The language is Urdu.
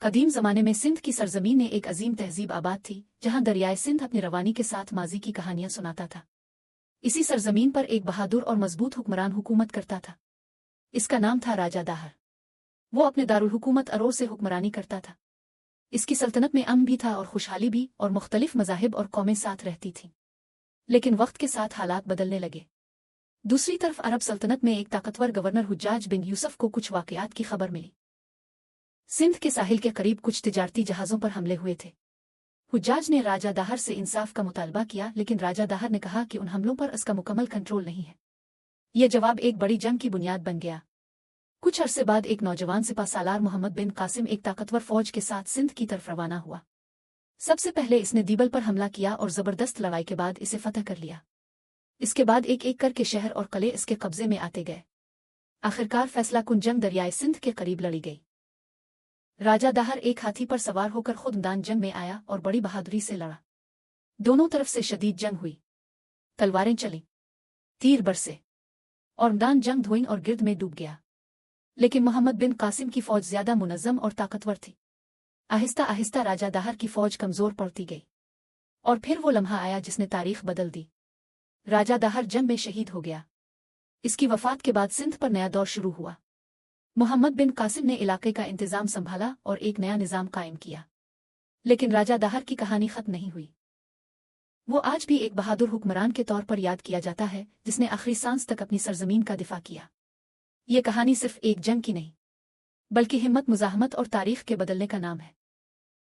قدیم زمانے میں سندھ کی سرزمین نے ایک عظیم تہذیب آباد تھی جہاں دریائے سندھ اپنی روانی کے ساتھ ماضی کی کہانیاں سناتا تھا۔ اسی سرزمین پر ایک بہادر اور مضبوط حکمران حکومت کرتا تھا۔ اس کا نام تھا راجہ داہر۔ وہ اپنے دارالحکومت ارور سے حکمرانی کرتا تھا۔ اس کی سلطنت میں امن بھی تھا اور خوشحالی بھی، اور مختلف مذاہب اور قومیں ساتھ رہتی تھیں۔ لیکن وقت کے ساتھ حالات بدلنے لگے۔ دوسری طرف عرب سلطنت میں ایک طاقتور گورنر حجاج بن یوسف کو کچھ واقعات کی خبر ملی۔ سندھ کے ساحل کے قریب کچھ تجارتی جہازوں پر حملے ہوئے تھے۔ حجاج نے راجہ داہر سے انصاف کا مطالبہ کیا، لیکن راجہ داہر نے کہا کہ ان حملوں پر اس کا مکمل کنٹرول نہیں ہے۔ یہ جواب ایک بڑی جنگ کی بنیاد بن گیا۔ کچھ عرصے بعد ایک نوجوان سپہ سالار محمد بن قاسم ایک طاقتور فوج کے ساتھ سندھ کی طرف روانہ ہوا۔ سب سے پہلے اس نے دیبل پر حملہ کیا اور زبردست لڑائی کے بعد اسے فتح کر لیا۔ اس کے بعد ایک ایک کر کے شہر اور قلعے اس کے قبضے میں آتے گئے۔ آخرکار فیصلہ کن جنگ دریائے سندھ کے قریب لڑی گئی۔ راجہ داہر ایک ہاتھی پر سوار ہو کر خود میدان جنگ میں آیا اور بڑی بہادری سے لڑا۔ دونوں طرف سے شدید جنگ ہوئی، تلواریں چلیں، تیر برسے، اور میدان جنگ دھوئیں اور گرد میں ڈوب گیا۔ لیکن محمد بن قاسم کی فوج زیادہ منظم اور طاقتور تھی۔ آہستہ آہستہ راجہ داہر کی فوج کمزور پڑتی گئی، اور پھر وہ لمحہ آیا جس نے تاریخ بدل دی۔ راجہ داہر جنگ میں شہید ہو گیا۔ اس کی وفات کے بعد سندھ پر نیا دور شروع ہوا۔ محمد بن قاسم نے علاقے کا انتظام سنبھالا اور ایک نیا نظام قائم کیا۔ لیکن راجہ داہر کی کہانی ختم نہیں ہوئی۔ وہ آج بھی ایک بہادر حکمران کے طور پر یاد کیا جاتا ہے جس نے آخری سانس تک اپنی سرزمین کا دفاع کیا۔ یہ کہانی صرف ایک جنگ کی نہیں، بلکہ ہمت، مزاحمت اور تاریخ کے بدلنے کا نام ہے۔